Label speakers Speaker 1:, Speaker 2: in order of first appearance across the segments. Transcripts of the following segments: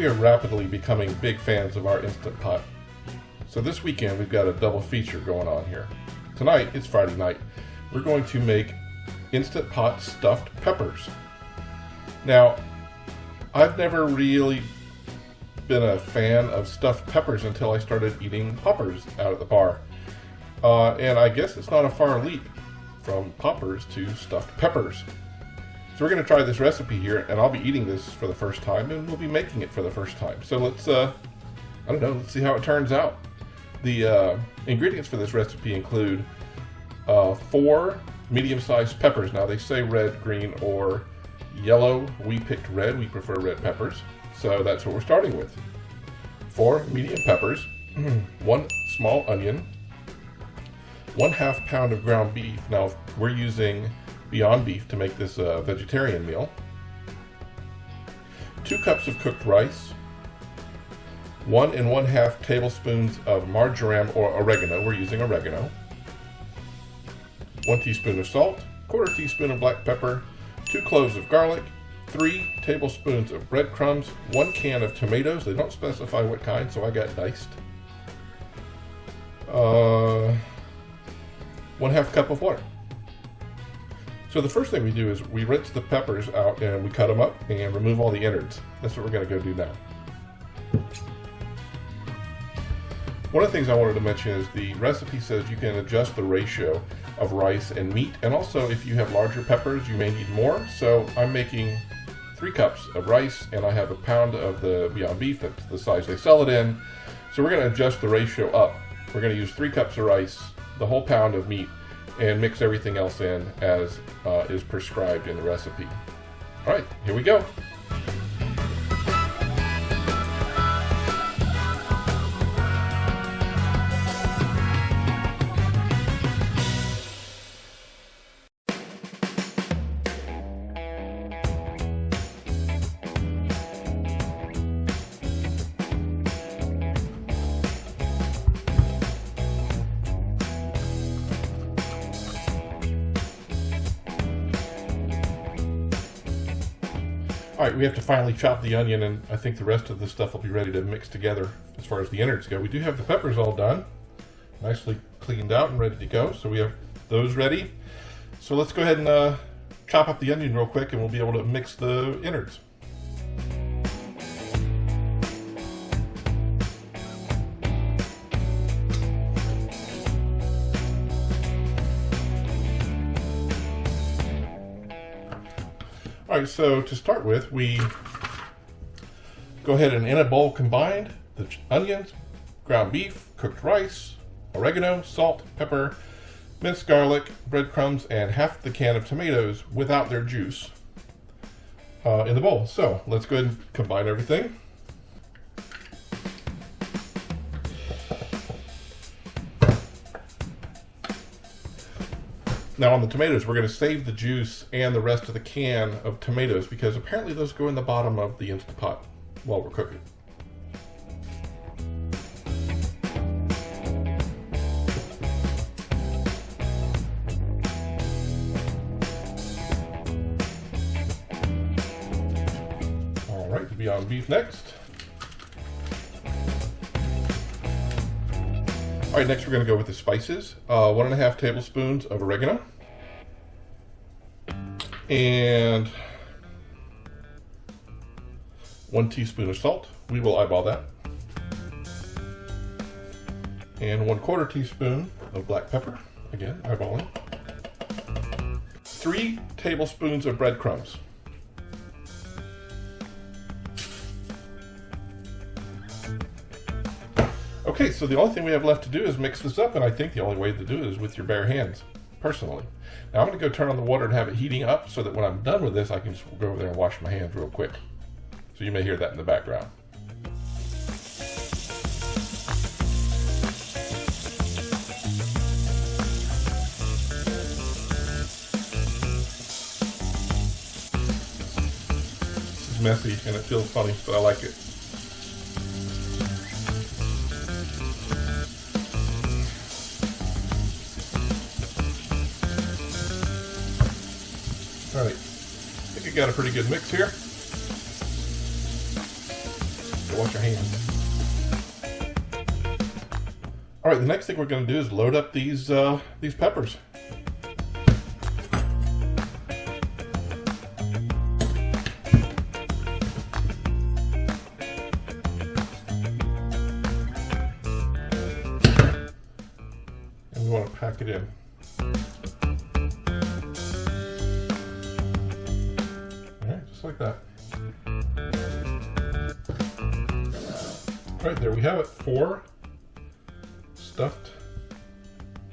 Speaker 1: we are rapidly becoming big fans of our Instant Pot. So this weekend we've got a double feature going on here. Tonight, it's Friday night, we're going to make Instant Pot stuffed peppers. Now, I've never really been a fan of stuffed peppers until I started eating poppers out at the bar. And I guess it's not a far leap from poppers to stuffed peppers. So we're going to try this recipe here, and I'll be eating this for the first time, and we'll be making it for the first time. So let's, let's see how it turns out. The ingredients for this recipe include 4 medium-sized peppers. Now they say red, green, or yellow. We picked red. We prefer red peppers. So that's what we're starting with. 4 medium peppers, 1 small onion, 1/2 pound of ground beef. Now we're using Beyond Beef to make this a vegetarian meal. 2 cups of cooked rice, 1 1/2 tablespoons of marjoram or oregano. We're using oregano. 1 teaspoon of salt, 1/4 teaspoon of black pepper, 2 cloves of garlic, 3 tablespoons of breadcrumbs, 1 can of tomatoes. They don't specify what kind, so I got diced. 1/2 cup of water. So the first thing we do is we rinse the peppers out and we cut them up and remove all the innards. That's what we're going to go do now. One of the things I wanted to mention is the recipe says you can adjust the ratio of rice and meat, and also if you have larger peppers you may need more. So I'm making 3 cups of rice, and I have 1 pound of the Beyond Beef. That's the size they sell it in. So we're going to adjust the ratio up. We're going to use 3 cups of rice, the whole pound of meat, and mix everything else in as is prescribed in the recipe. All right, here we go. All right, we have to finally chop the onion, and I think the rest of the stuff will be ready to mix together as far as the innards go. We do have the peppers all done, nicely cleaned out and ready to go. So we have those ready. So let's go ahead and chop up the onion real quick, and we'll be able to mix the innards. All right, so to start with, we go ahead and in a bowl combined the onions, ground beef, cooked rice, oregano, salt, pepper, minced garlic, breadcrumbs, and 1/2 the can of tomatoes without their juice in the bowl. So let's go ahead and combine everything. Now on the tomatoes, we're going to save the juice and the rest of the can of tomatoes because apparently those go in the bottom of the Instant Pot while we're cooking. All right, the Beyond Beef next. All right, next we're going to go with the spices. 1 1/2 tablespoons of oregano. And 1 teaspoon of salt. We will eyeball that. And 1/4 teaspoon of black pepper. Again, eyeballing. 3 tablespoons of breadcrumbs. Okay, so the only thing we have left to do is mix this up, and I think the only way to do it is with your bare hands, personally. Now I'm going to go turn on the water and have it heating up so that when I'm done with this, I can just go over there and wash my hands real quick. So you may hear that in the background. This is messy and it feels funny, but I like it. All right, I think I got a pretty good mix here. wash your hands. All right, the next thing we're going to do is load up these peppers. And we want to pack it in. All right, just like that. All right, there we have it. 4 stuffed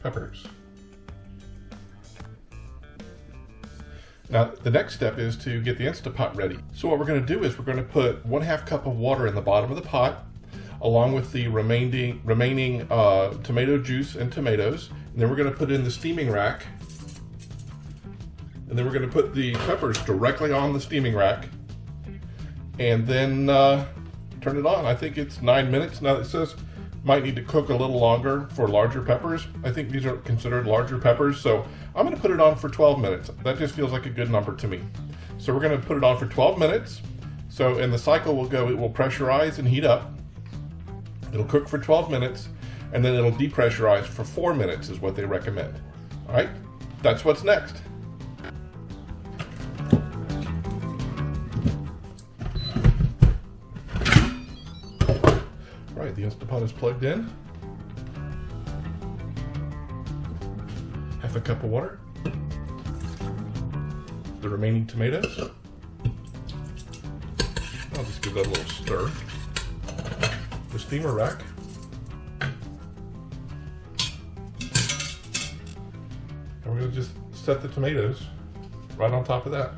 Speaker 1: peppers. Now the next step is to get the Instant Pot ready. So what we're going to do is we're going to put 1/2 cup of water in the bottom of the pot, along with the remaining tomato juice and tomatoes. And then we're going to put it in the steaming rack. And then we're going to put the peppers directly on the steaming rack. And then turn it on. I think it's 9 minutes. Now it says might need to cook a little longer for larger peppers. I think these are considered larger peppers, so I'm going to put it on for 12 minutes. That just feels like a good number to me. So we're going to put it on for 12 minutes. So in the cycle will go, it will pressurize and heat up. It'll cook for 12 minutes, and then it'll depressurize for 4 minutes is what they recommend. All right, that's what's next. Right, the Instant Pot is plugged in. 1/2 cup of water. The remaining tomatoes. I'll just give that a little stir. The steamer rack. And we're going to just set the tomatoes right on top of that.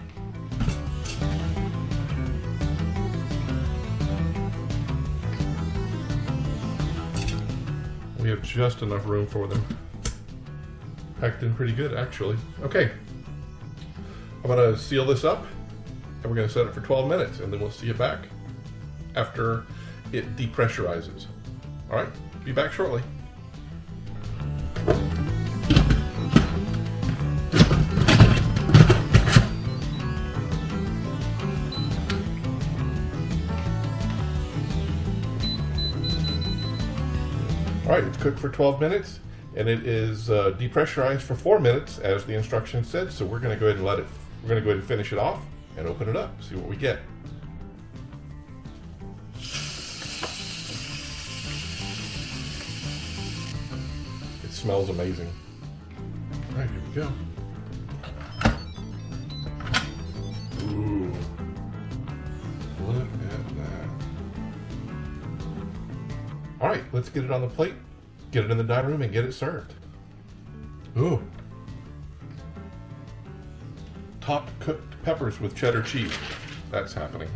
Speaker 1: We have just enough room for them. Packed in pretty good, actually. Okay, I'm gonna seal this up, and we're gonna set it for 12 minutes, and then we'll see it back after it depressurizes. All right, be back shortly. All right, it's cooked for 12 minutes, and it is depressurized for 4 minutes, as the instructions said. So we're going to go ahead and we're going to go ahead and finish it off and open it up, see what we get. It smells amazing. All right, here we go. Ooh, look at that. All right, let's get it on the plate, get it in the dining room, and get it served. Ooh. Top cooked peppers with cheddar cheese. That's happening.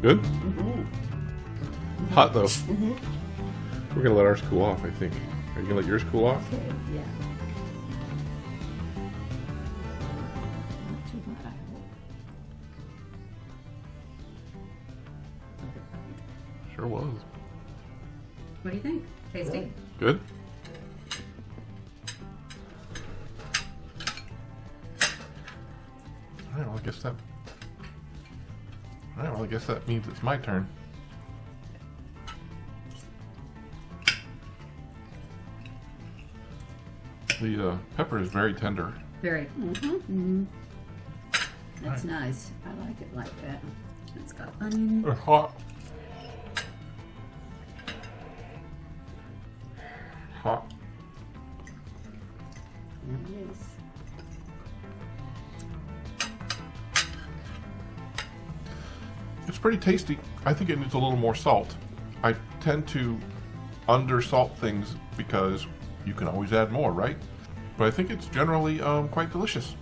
Speaker 1: Good? Mm-hmm. Hot though. Mm-hmm. We're gonna let ours cool off, I think. Are you gonna let yours cool off?
Speaker 2: Okay, yeah. Not too hot, I hope.
Speaker 1: Sure was.
Speaker 2: What do you think? Tasty?
Speaker 1: Good? Alright, well I guess that means it's my turn. The pepper is very tender.
Speaker 2: Very. Mm-hmm. That's nice. I like it like that. It's got onion.
Speaker 1: It's hot. Hot.
Speaker 2: There it is.
Speaker 1: It's pretty tasty. I think it needs a little more salt. I tend to under-salt things because you can always add more, right? But I think it's generally quite delicious.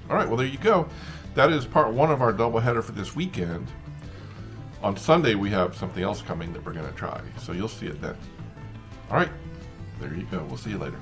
Speaker 1: All right, well, there you go. That is part one of our doubleheader for this weekend. On Sunday, we have something else coming that we're going to try, so you'll see it then. All right, There you go. We'll see you later.